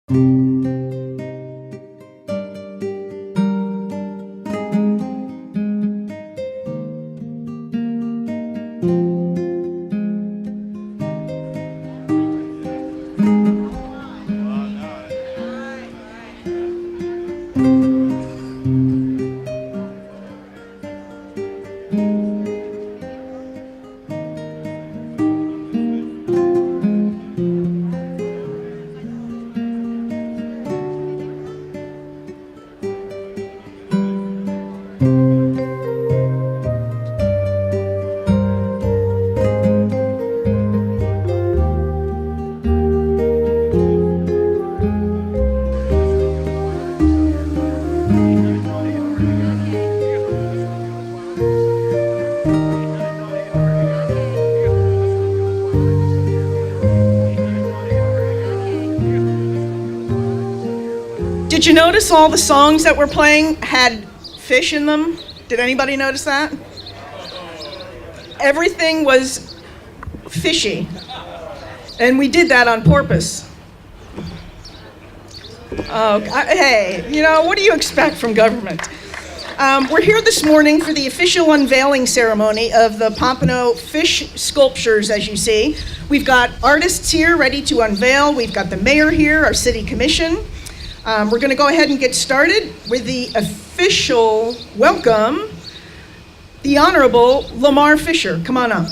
Did you notice all the songs that we're playing had fish in them? Did anybody notice that? Everything was fishy. And we did that on purpose. Hey, what do you expect from government? We're here this morning for the official unveiling ceremony of the Pompano Fish sculptures, as you see. We've got artists here ready to unveil. We've got the mayor here, our city commission. We're going to go ahead and get started with the official welcome, the Honorable Lamar Fisher. Come on up.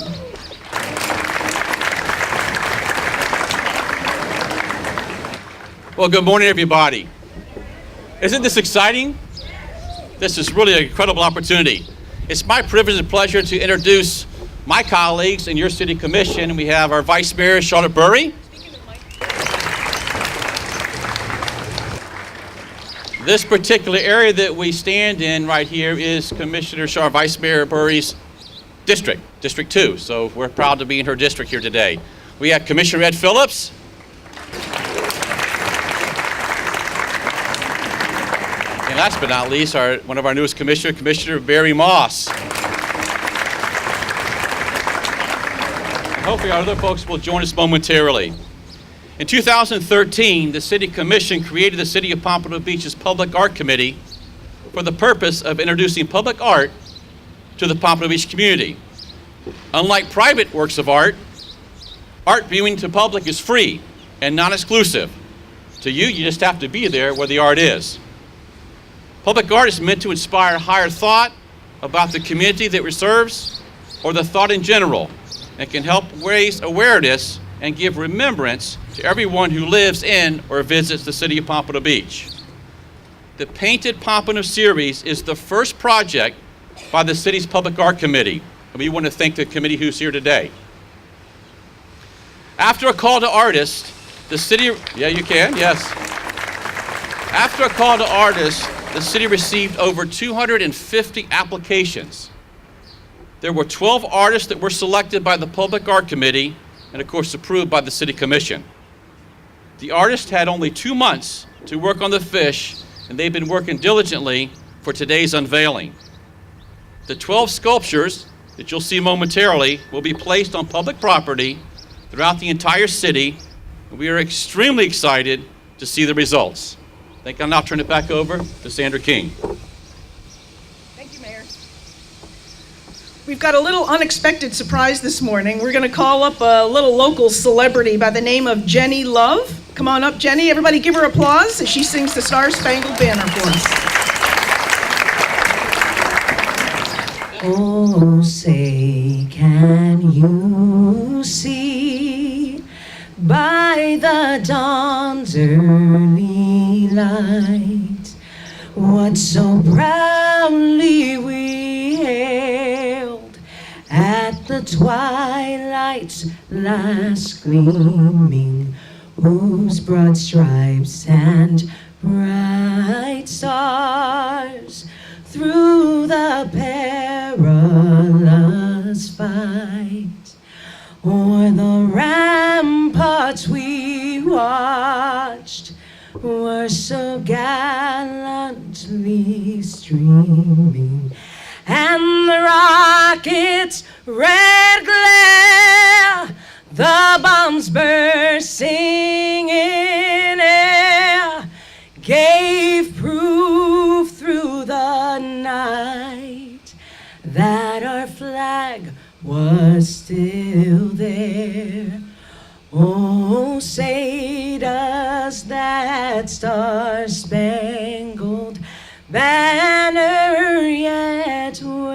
Well, good morning, everybody. Isn't this exciting? This is really an incredible opportunity. It's my privilege and pleasure to introduce my colleagues in your city commission. We have our Vice Mayor, Charlotte Burry. This particular area that we stand in right here is Commissioner Vice Mayor Burry's district, District 2. So we're proud to be in her district here today. We have Commissioner Ed Phillips. And last but not least, one of our newest commissioners, Commissioner Barry Moss. And hopefully our other folks will join us momentarily. In 2013, the City Commission created the City of Pompano Beach's Public Art Committee for the purpose of introducing public art to the Pompano Beach community. Unlike private works of art, art viewing to public is free and non-exclusive. To you just have to be there where the art is. Public art is meant to inspire higher thought about the community that it serves or the thought in general, and can help raise awareness and give remembrance to everyone who lives in or visits the City of Pompano Beach. The Painted Pompano series is the first project by the city's Public Art Committee, and we want to thank the committee who's here today. After a call to artists, the city, After a call to artists, the city received over 250 applications. There were 12 artists that were selected by the Public Art Committee and of course approved by the City Commission. The artists had only 2 months to work on the fish, and they've been working diligently for today's unveiling. The 12 sculptures that you'll see momentarily will be placed on public property throughout the entire city, and we are extremely excited to see the results. I think I'll now turn it back over to Sandra King. Thank you, Mayor. We've got a little unexpected surprise this morning. We're going to call up a little local celebrity by the name of Jenny Love. Come on up, Jenny. Everybody give her applause as she sings the Star Spangled Banner for us. Oh, say, can you see by the dawn's early light what so proudly we hailed at the twilight's last gleaming, whose broad stripes and bright stars through the perilous fight o'er the ramparts we watched were so gallantly streaming, and the rocket's red glare, the bombs bursting in air, are still there. Oh, say does that star-spangled banner yet wave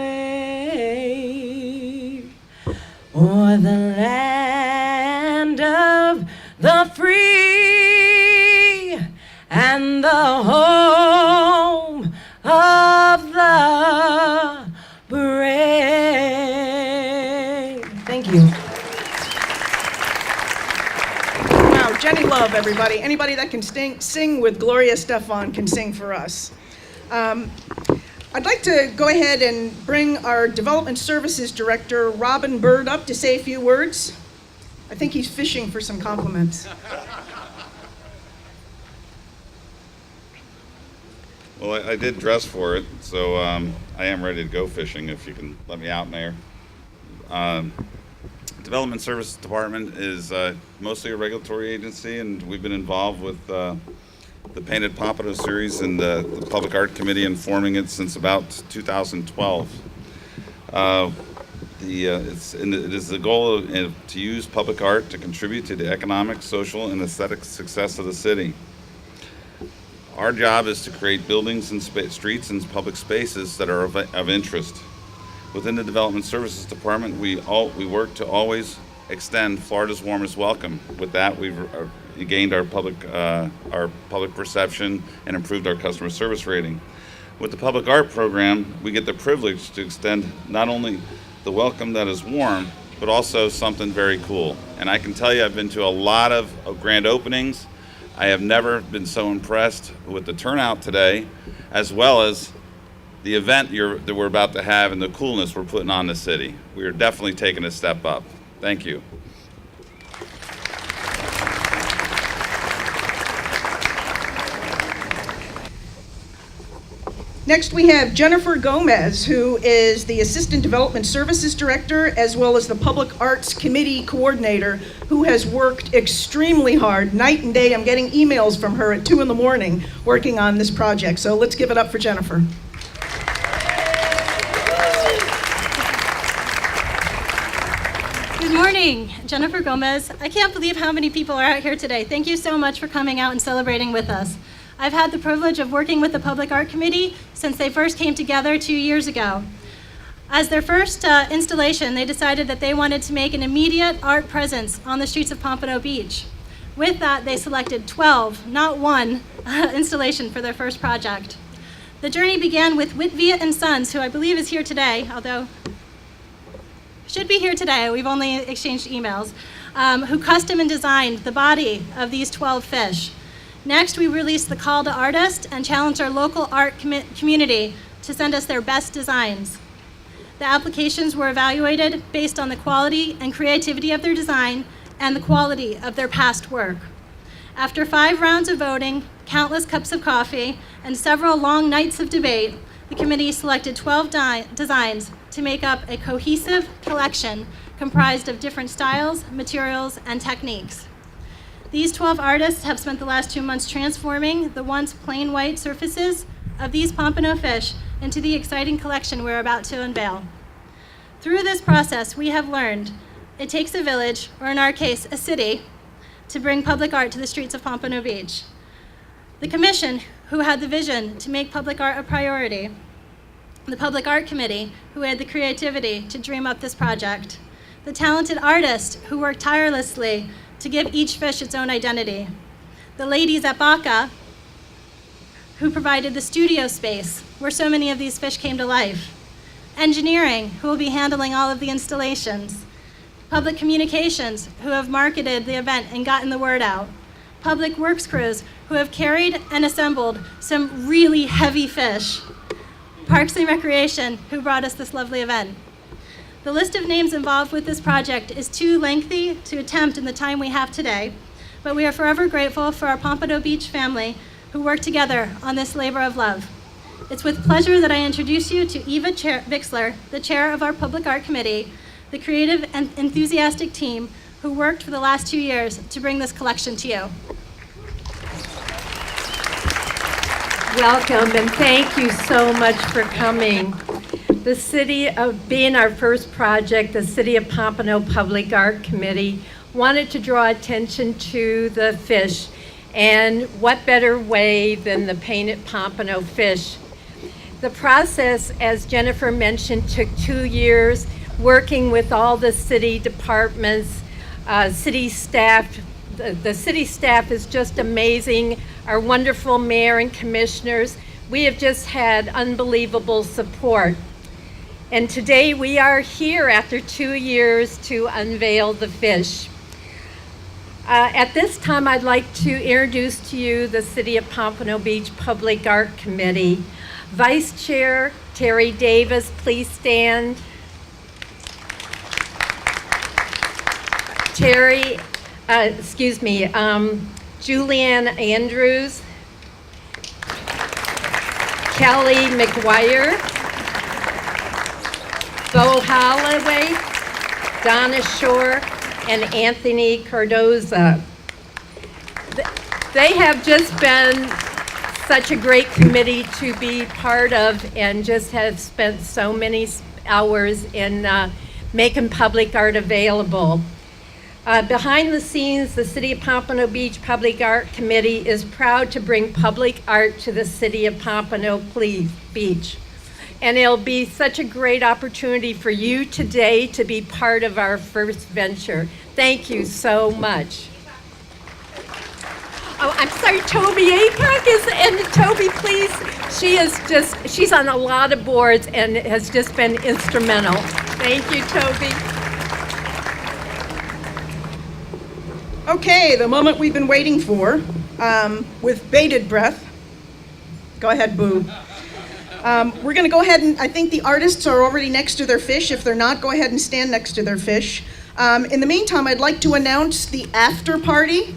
o'er the land of the free and the home of the brave? Thank you. Wow, Jenny Love, everybody. Anybody that can sing with Gloria Stefan can sing for us. I'd like to go ahead and bring our Development Services Director, Robin Bird, up to say a few words. I think he's fishing for some compliments. Well, I did dress for it, so I am ready to go fishing if you can let me out in there. Development Services Department is mostly a regulatory agency, and we've been involved with the Painted Pompano series and the Public Art Committee and forming it since about 2012. It is the goal to use public art to contribute to the economic, social, and aesthetic success of the city. Our job is to create buildings and streets and public spaces that are of interest. Within the Development Services Department, we work to always extend Florida's warmest welcome. With that, we've gained our public perception and improved our customer service rating. With the public art program, we get the privilege to extend not only the welcome that is warm, but also something very cool. And I can tell you, I've been to a lot of grand openings. I have never been so impressed with the turnout today, as well as the event that we're about to have and the coolness we're putting on the city. We are definitely taking a step up. Thank you. Next, we have Jennifer Gomez, who is the Assistant Development Services Director, as well as the Public Arts Committee Coordinator, who has worked extremely hard, night and day. I'm getting emails from her at 2 in the morning working on this project. So let's give it up for Jennifer. Good morning, Jennifer Gomez. I can't believe how many people are out here today. Thank you so much for coming out and celebrating with us. I've had the privilege of working with the Public Art Committee since they first came together 2 years ago. As their first installation, they decided that they wanted to make an immediate art presence on the streets of Pompano Beach. With that, they selected 12, not one, installation for their first project. The journey began with Whitviet and Sons, who I believe is here today, although should be here today, we've only exchanged emails, who custom and designed the body of these 12 fish. Next, we released the call to artists and challenged our local art community to send us their best designs. The applications were evaluated based on the quality and creativity of their design and the quality of their past work. After 5 rounds of voting, countless cups of coffee, and several long nights of debate, the committee selected 12 designs to make up a cohesive collection comprised of different styles, materials, and techniques. These 12 artists have spent the last 2 months transforming the once plain white surfaces of these pompano fish into the exciting collection we're about to unveil. Through this process, we have learned it takes a village, or in our case, a city, to bring public art to the streets of Pompano Beach. The commission, who had the vision to make public art a priority, the Public Art Committee, who had the creativity to dream up this project, the talented artist who worked tirelessly to give each fish its own identity, the ladies at Baca, who provided the studio space where so many of these fish came to life, engineering, who will be handling all of the installations, public communications, who have marketed the event and gotten the word out, public works crews, who have carried and assembled some really heavy fish, Parks and Recreation, who brought us this lovely event. The list of names involved with this project is too lengthy to attempt in the time we have today, but we are forever grateful for our Pompano Beach family who worked together on this labor of love. It's with pleasure that I introduce you to Eva Vixler, the chair of our Public Art Committee, the creative and enthusiastic team who worked for the last 2 years to bring this collection to you. Welcome, and thank you so much for coming. The city of, being our first project, the City of Pompano Public Art Committee wanted to draw attention to the fish. And what better way than the painted pompano fish? The process, as Jennifer mentioned, took 2 years, working with all the city departments, city staff. The city staff is just amazing. Our wonderful mayor and commissioners. We have just had unbelievable support. And today we are here after 2 years to unveil the fish. At this time, I'd like to introduce to you the City of Pompano Beach Public Art Committee. Vice Chair Terry Davis, please stand. Julianne Andrews, Kelly McGuire, Bo Holloway, Donna Shore, and Anthony Cardoza. They have just been such a great committee to be part of and just have spent so many hours in making public art available. Behind the scenes, the City of Pompano Beach Public Art Committee is proud to bring public art to the City of Pompano Beach. And it'll be such a great opportunity for you today to be part of our first venture. Thank you so much. Oh, I'm sorry, Toby Aycock and Toby, please. She's on a lot of boards and has just been instrumental. Thank you, Toby. Okay, the moment we've been waiting for, with bated breath. Go ahead, Boo. We're going to go ahead and, I think the artists are already next to their fish. If they're not, go ahead and stand next to their fish. In the meantime, I'd like to announce the after party,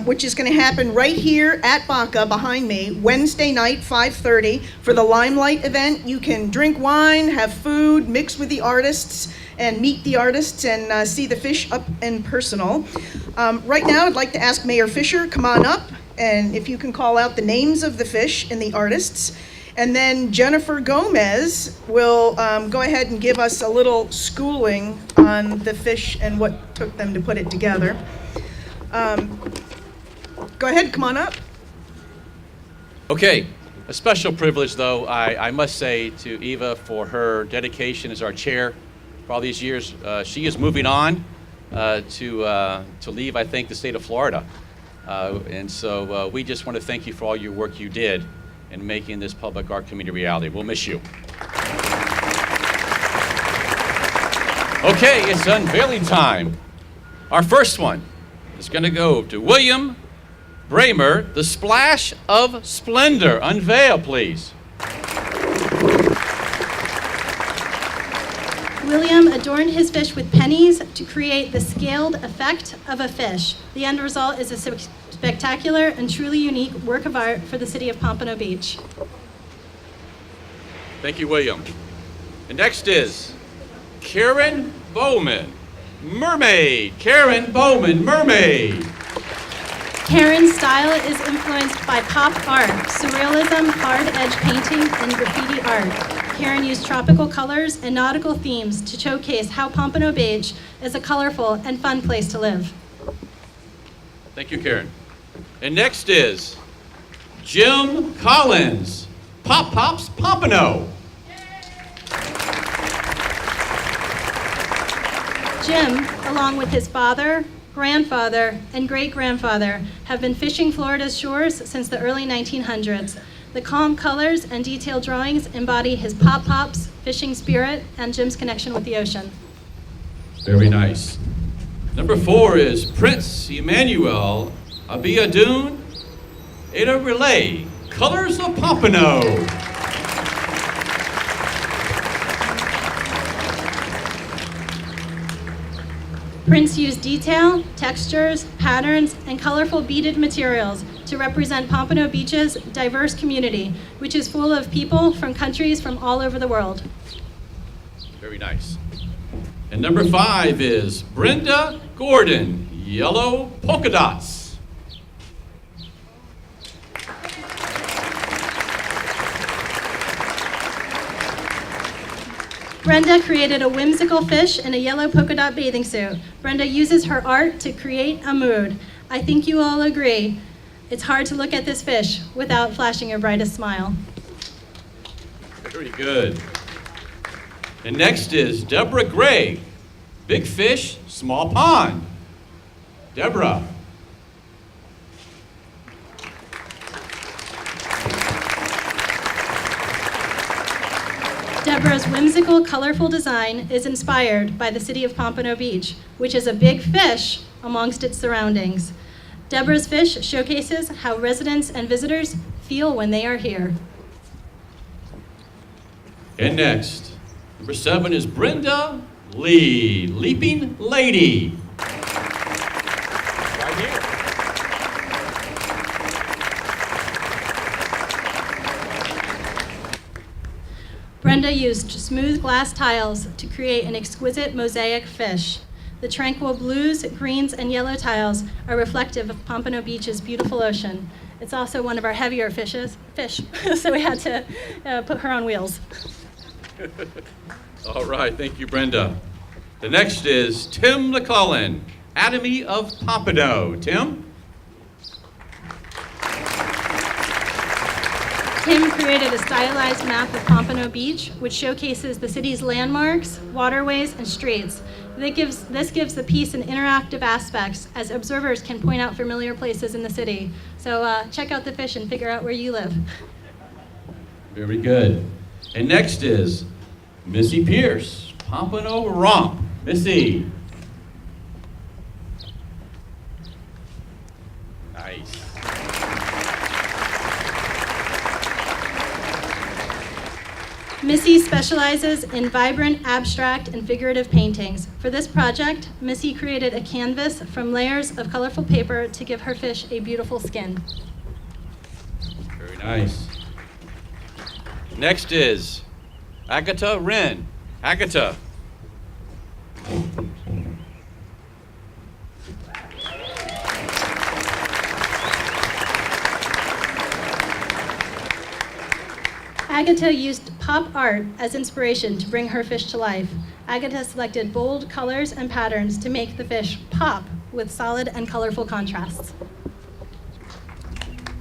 which is going to happen right here at Baca behind me, Wednesday night, 5:30, for the Limelight event. You can drink wine, have food, mix with the artists, and meet the artists and see the fish up and personal. Right now, I'd like to ask Mayor Fisher, come on up, and if you can call out the names of the fish and the artists. And then Jennifer Gomez will go ahead and give us a little schooling on the fish and what took them to put it together. Go ahead, come on up. Okay, a special privilege, though, I must say to Eva for her dedication as our chair for all these years. She is moving on to leave, I think, the state of Florida. And so we just want to thank you for all your work you did in making this public art community reality. We'll miss you. Okay, it's unveiling time. Our first one is going to go to William Bramer, The Splash of Splendor. Unveil, please. William adorned his fish with pennies to create the scaled effect of a fish. The end result is a spectacular and truly unique work of art for the City of Pompano Beach. Thank you, William. And next is Karen Bowman, Mermaid. Karen Bowman, Mermaid. Karen's style is influenced by pop art, surrealism, hard edge painting, and graffiti art. Karen used tropical colors and nautical themes to showcase how Pompano Beach is a colorful and fun place to live. Thank you, Karen. And next is Jim Collins, Pop Pops Pompano. Jim, along with his father, grandfather, and great-grandfather, have been fishing Florida's shores since the early 1900s. The calm colors and detailed drawings embody his Pop Pops fishing spirit and Jim's connection with the ocean. Very nice. Number 4 is Prince Emmanuel Abiadoun Ada Relay, Colors of Pompano. Prince used detail, textures, patterns, and colorful beaded materials to represent Pompano Beach's diverse community, which is full of people from countries from all over the world. Very nice. And number 5 is Brenda Gordon, Yellow Polka Dots. Brenda created a whimsical fish in a yellow polka dot bathing suit. Brenda uses her art to create a mood. I think you all agree. It's hard to look at this fish without flashing your brightest smile. Very good. And next is Deborah Gray. Big fish, small pond. Deborah. Deborah's whimsical, colorful design is inspired by the City of Pompano Beach, which is a big fish amongst its surroundings. Deborah's fish showcases how residents and visitors feel when they are here. And next, number 7 is Brenda Lee, Leaping Lady. Right here. Brenda used smooth glass tiles to create an exquisite mosaic fish. The tranquil blues, greens, and yellow tiles are reflective of Pompano Beach's beautiful ocean. It's also one of our heavier fish, so we had to put her on wheels. All right, thank you, Brenda. The next is Tim McClellan, Academy of Pompano. Tim? Tim created a stylized map of Pompano Beach, which showcases the city's landmarks, waterways, and streets. This gives the piece an interactive aspect, as observers can point out familiar places in the city. So check out the fish and figure out where you live. Very good. And next is Missy Pierce, Pompano Romp. Missy. Nice. Missy specializes in vibrant, abstract, and figurative paintings. For this project, Missy created a canvas from layers of colorful paper to give her fish a beautiful skin. Very nice. Next is Agatha Wren. Agatha. Agatha used pop art as inspiration to bring her fish to life. Agatha selected bold colors and patterns to make the fish pop with solid and colorful contrasts.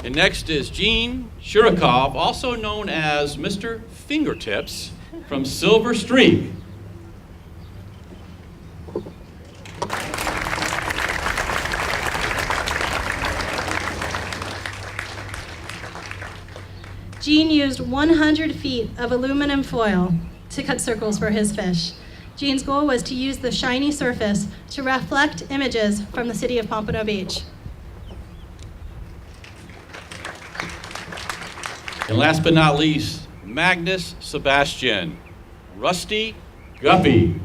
And next is Gene Shurikov, also known as Mr. Fingertips, from Silver Streak. Gene used 100 feet of aluminum foil to cut circles for his fish. Gene's goal was to use the shiny surface to reflect images from the city of Pompano Beach. And last but not least, Magnus Sebastian, Rusty Guppy.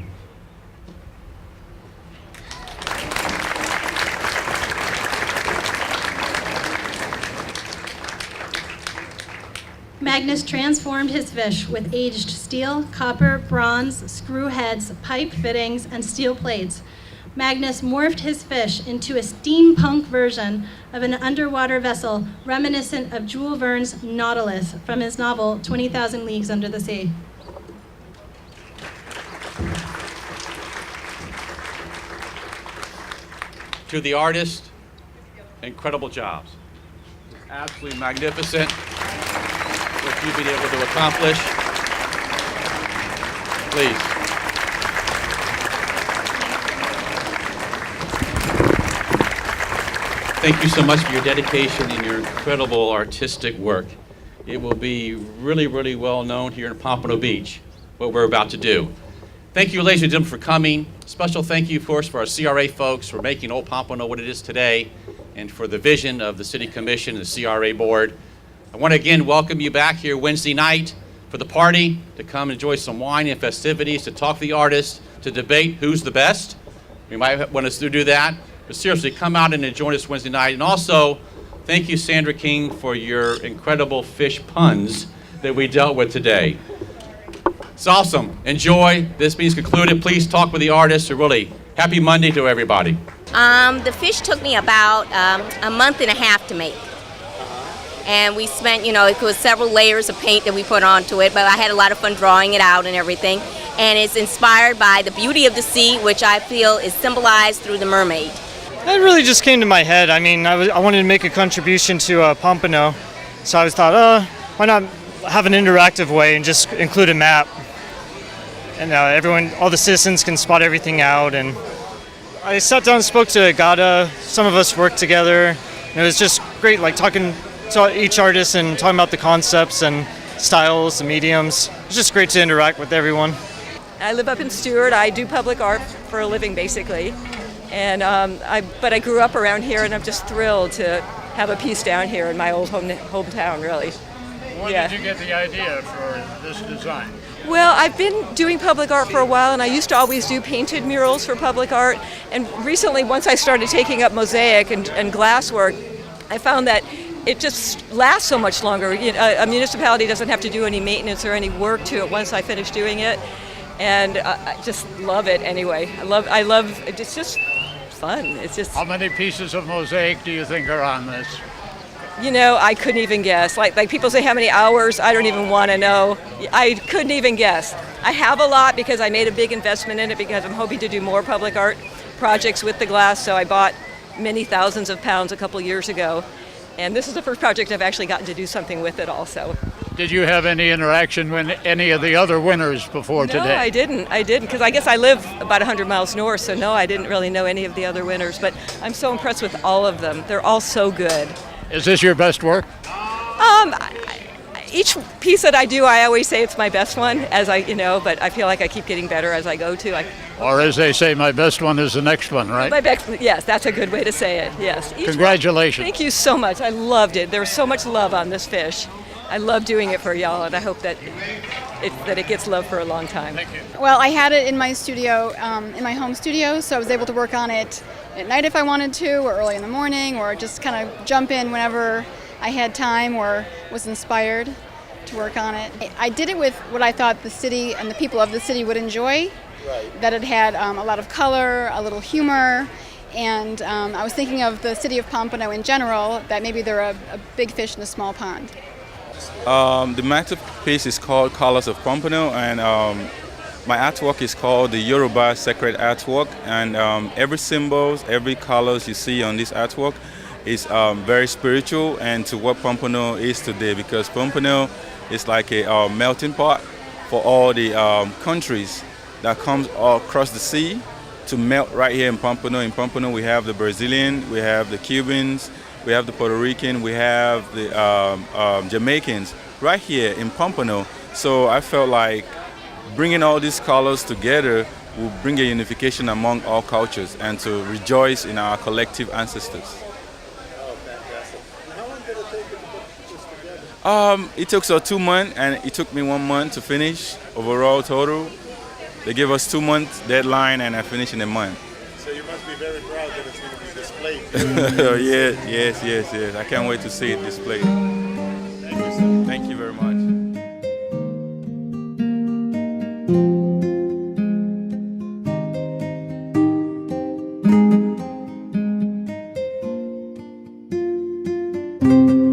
Magnus transformed his fish with aged steel, copper, bronze, screw heads, pipe fittings, and steel plates. Magnus morphed his fish into a steampunk version of an underwater vessel reminiscent of Jules Verne's Nautilus from his novel 20,000 Leagues Under the Sea. To the artist, incredible jobs. Absolutely magnificent what you've been able to accomplish. Please. Thank you so much for your dedication and your incredible artistic work. It will be really, really well known here in Pompano Beach, what we're about to do. Thank you, ladies and gentlemen, for coming. Special thank you, of course, for our CRA folks for making Old Pompano what it is today, and for the vision of the City Commission and the CRA Board. I want to again welcome you back here Wednesday night for the party, to come enjoy some wine and festivities, to talk to the artists, to debate who's the best. We might want us to do that, but seriously, come out and join us Wednesday night. And also, thank you, Sandra King, for your incredible fish puns that we dealt with today. It's awesome. Enjoy. This meeting's concluded. Please talk with the artists. So really, happy Monday to everybody. The fish took me about a month and a half to make. And we spent, it was several layers of paint that we put onto it, but I had a lot of fun drawing it out and everything. And it's inspired by the beauty of the sea, which I feel is symbolized through the mermaid. That really just came to my head. I mean, I wanted to make a contribution to Pompano, so I thought, why not have an interactive way and just include a map, and all the citizens can spot everything out. And I sat down and spoke to Agata. Some of us worked together, and it was just great, like talking to each artist and talking about the concepts and styles, the mediums. It's just great to interact with everyone. I live up in Stewart. I do public art for a living, basically. And but I grew up around here, and I'm just thrilled to have a piece down here in my old hometown, really. When did you get the idea for this design? Well, I've been doing public art for a while, and I used to always do painted murals for public art. And recently, once I started taking up mosaic and glasswork, I found that it just lasts so much longer. A municipality doesn't have to do any maintenance or any work to it once I finish doing it. And I just love it anyway. I love, it's just fun. It's just. How many pieces of mosaic do you think are on this? I couldn't even guess. Like people say how many hours, I don't even want to know. I couldn't even guess. I have a lot because I made a big investment in it because I'm hoping to do more public art projects with the glass. So I bought many thousands of pounds a couple years ago. And this is the first project I've actually gotten to do something with it also. Did you have any interaction with any of the other winners before today? No, I didn't, because I guess I live about 100 miles north, so no, I didn't really know any of the other winners, but I'm so impressed with all of them. They're all so good. Is this your best work? Each piece that I do, I always say it's my best one, but I feel like I keep getting better as I go to. Or as they say, my best one is the next one, right? My best, yes, that's a good way to say it, yes. Congratulations. Thank you so much. I loved it. There was so much love on this fish. I love doing it for y'all, and I hope that it gets love for a long time. Thank you. Well, I had it in my studio, in my home studio, so I was able to work on it at night if I wanted to, or early in the morning, or just kind of jump in whenever I had time or was inspired to work on it. I did it with what I thought the city and the people of the city would enjoy, that it had a lot of color, a little humor, and I was thinking of the city of Pompano in general, that maybe they're a big fish in a small pond. The masterpiece is called Colors of Pompano, and my artwork is called the Yoruba Sacred Artwork, and every symbols, every colors you see on this artwork is very spiritual and to what Pompano is today, because Pompano is like a melting pot for all the countries that comes all across the sea to melt right here in Pompano. In Pompano we have the Brazilian, we have the Cubans, we have the Puerto Rican, we have the Jamaicans right here in Pompano. So I felt like bringing all these colors together will bring a unification among all cultures and to rejoice in our collective ancestors. Oh, fantastic. And how long did it take you to put this together? It took 2 months, and it took me 1 month to finish overall total. They gave us 2 months deadline, and I finished in a month. So you must be very proud that it's going to be displayed. Yes. I can't wait to see it displayed. Thank you, sir. Thank you very much. Thank you.